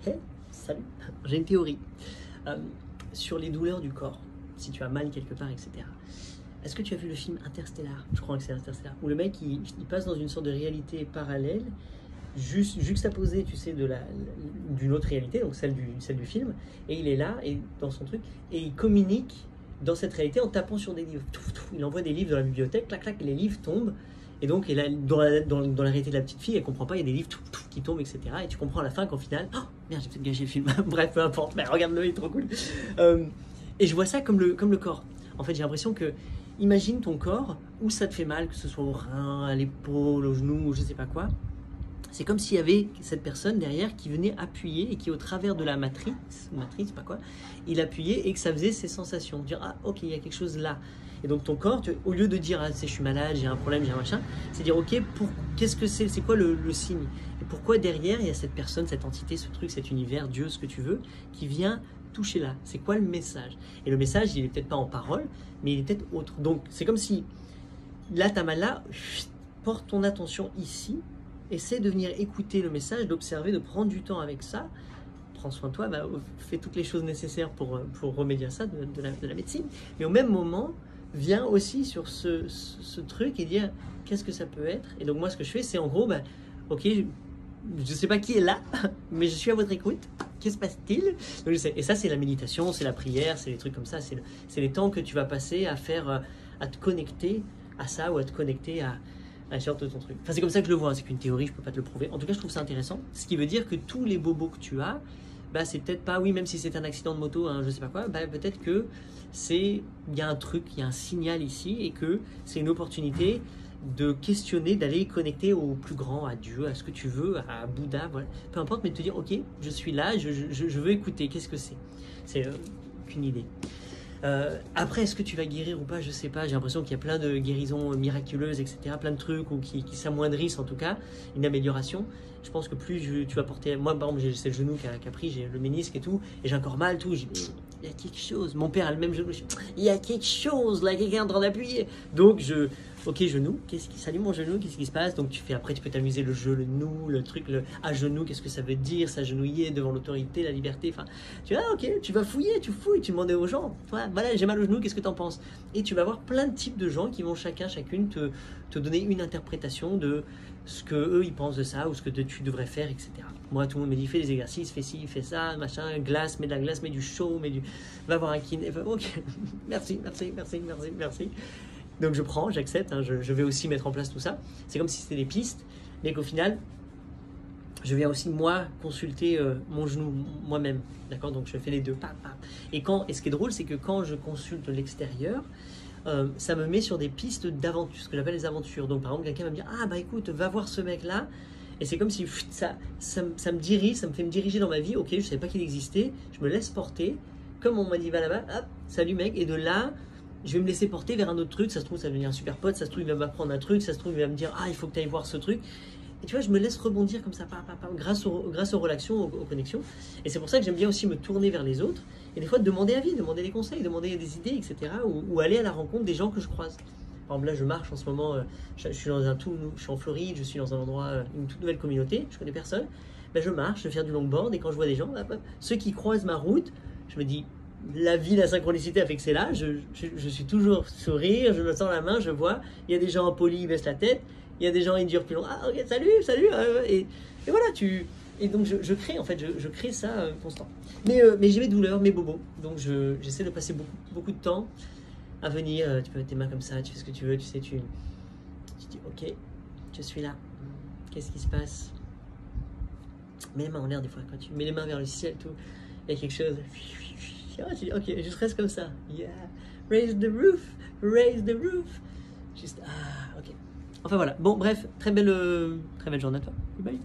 Hey, salut, j'ai une théorie sur les douleurs du corps, si tu as mal quelque part, etc. Est-ce que tu as vu le film Interstellar? Je crois que c'est Interstellar, où le mec il passe dans une sorte de réalité parallèle, juste juxtaposée, tu sais, d'une autre réalité, donc celle du film, et il est là, et dans son truc, et il communique dans cette réalité en tapant sur des livres. Il envoie des livres dans la bibliothèque, clac, clac, et les livres tombent. Et donc, dans la réalité de la petite fille, elle comprend pas, il y a des livres qui tombent, etc. Et tu comprends à la fin qu'au final, oh merde, j'ai peut-être gâché le film. Bref, peu importe, mais regarde-le, il est trop cool. Et je vois ça comme le corps. En fait, j'ai l'impression que, imagine ton corps, où ça te fait mal, que ce soit au rein, à l'épaule, au genou, ou je sais pas quoi. C'est comme s'il y avait cette personne derrière qui venait appuyer et qui, au travers de la matrice, pas quoi, il appuyait et que ça faisait ces sensations. Dire, ah, ok, il y a quelque chose là. Et donc ton corps, au lieu de dire, ah, je suis malade, j'ai un problème, j'ai un machin, c'est dire, ok, qu'est-ce que c'est quoi le signe? Et pourquoi derrière, il y a cette personne, cette entité, ce truc, cet univers, Dieu, ce que tu veux, qui vient toucher là? C'est quoi le message? Et le message, il est peut-être pas en parole, mais il est peut-être autre. Donc, c'est comme si, là, t'as mal là, porte ton attention ici, essaie de venir écouter le message, d'observer, de prendre du temps avec ça. Prends soin de toi, bah, fais toutes les choses nécessaires pour remédier à ça, de la médecine. Mais au même moment, viens aussi sur ce truc et dire qu'est-ce que ça peut être. Et donc moi, ce que je fais, c'est en gros, bah, ok, je ne sais pas qui est là, mais je suis à votre écoute. Qu'est-ce qui se passe-t-il? Donc je sais. Et ça, c'est la méditation, c'est la prière, c'est les trucs comme ça. C'est les temps que tu vas passer à faire, à te connecter à ça ou à te connecter à la sorte de ton truc. Enfin, c'est comme ça que je le vois, hein. C'est qu'une théorie, je peux pas te le prouver. En tout cas, je trouve ça intéressant. Ce qui veut dire que tous les bobos que tu as, bah, c'est peut-être pas, oui, même si c'est un accident de moto, hein, je sais pas quoi, bah, peut-être que il y a un truc, il y a un signal ici et que c'est une opportunité de questionner, d'aller connecter au plus grand, à Dieu, à ce que tu veux, à Bouddha, voilà. Peu importe, mais de te dire, ok, je suis là, je veux écouter, qu'est-ce que c'est? C'est qu'une idée. Après, est-ce que tu vas guérir ou pas? Je sais pas. J'ai l'impression qu'il y a plein de guérisons miraculeuses, etc. Plein de trucs ou qui s'amoindrissent en tout cas, une amélioration. Je pense que plus tu vas porter. Moi, par exemple, c'est le genou qui a pris, j'ai le ménisque et tout, et j'ai encore mal, tout. Il y a quelque chose. Mon père a le même genou. Il y a quelque chose là, quelqu'un est en train d'appuyer. Donc ok, genou, salut mon genou, qu'est-ce qui se passe? Donc après tu peux t'amuser le jeu, le nous, le truc, le à genoux, qu'est-ce que ça veut dire, s'agenouiller devant l'autorité, la liberté, enfin, tu vois, ok, tu vas fouiller, tu fouilles, tu demandes aux gens, voilà, j'ai mal au genou, qu'est-ce que t'en penses? Et tu vas avoir plein de types de gens qui vont chacune te donner une interprétation de ce que eux ils pensent de ça ou ce que tu devrais faire, etc. Moi, tout le monde me dit fais des exercices, fais ci, fais ça, machin, glace, mets de la glace, mets du chaud, va voir un kiné, ok, merci. Donc je prends, j'accepte, hein, je vais aussi mettre en place tout ça. C'est comme si c'était des pistes, mais qu'au final, je viens aussi moi consulter mon genou moi-même, d'accord? Donc je fais les deux. Et ce qui est drôle, c'est que quand je consulte l'extérieur, ça me met sur des pistes d'aventure, ce que j'appelle les aventures. Donc par exemple, quelqu'un va me dire, ah bah écoute, va voir ce mec-là. Et c'est comme si ça me dirige, ça me fait me diriger dans ma vie. Ok, je savais pas qu'il existait, je me laisse porter. Comme on m'a dit, va là-bas, hop, salut mec. Et de là, je vais me laisser porter vers un autre truc. Ça se trouve, ça va devenir un super pote. Ça se trouve, il va m'apprendre un truc. Ça se trouve, il va me dire, ah, il faut que tu ailles voir ce truc. Et tu vois, je me laisse rebondir comme ça, grâce aux relations, aux connexions. Et c'est pour ça que j'aime bien aussi me tourner vers les autres. Et des fois, demander avis, demander des conseils, demander des idées, etc. Ou aller à la rencontre des gens que je croise. Par exemple, là, je marche en ce moment. Je suis en Floride. Je suis dans un endroit, une toute nouvelle communauté. Je connais personne. Ben, je marche, je vais faire du longboard. Et quand je vois des gens, ceux qui croisent ma route, je me dis, la vie, la synchronicité a fait que c'est là. Je suis toujours sourire, je me sens la main, je vois. Il y a des gens impolis, ils baissent la tête. Il y a des gens, ils durent plus long. Ah, ok, salut. Et voilà, et donc je crée, en fait, je crée ça constant. Mais j'ai mes douleurs, mes bobos. Donc j'essaie de passer beaucoup de temps à venir. Tu peux mettre tes mains comme ça, tu fais ce que tu veux, tu sais, tu dis, ok, je suis là. Qu'est-ce qui se passe? Mets les mains en l'air des fois. Quand tu mets les mains vers le ciel, tout, il y a quelque chose. Tu dis, ok, juste reste comme ça. Yeah. Raise the roof. Juste, ok. Enfin voilà. Bon, bref, très belle journée à toi. Bye.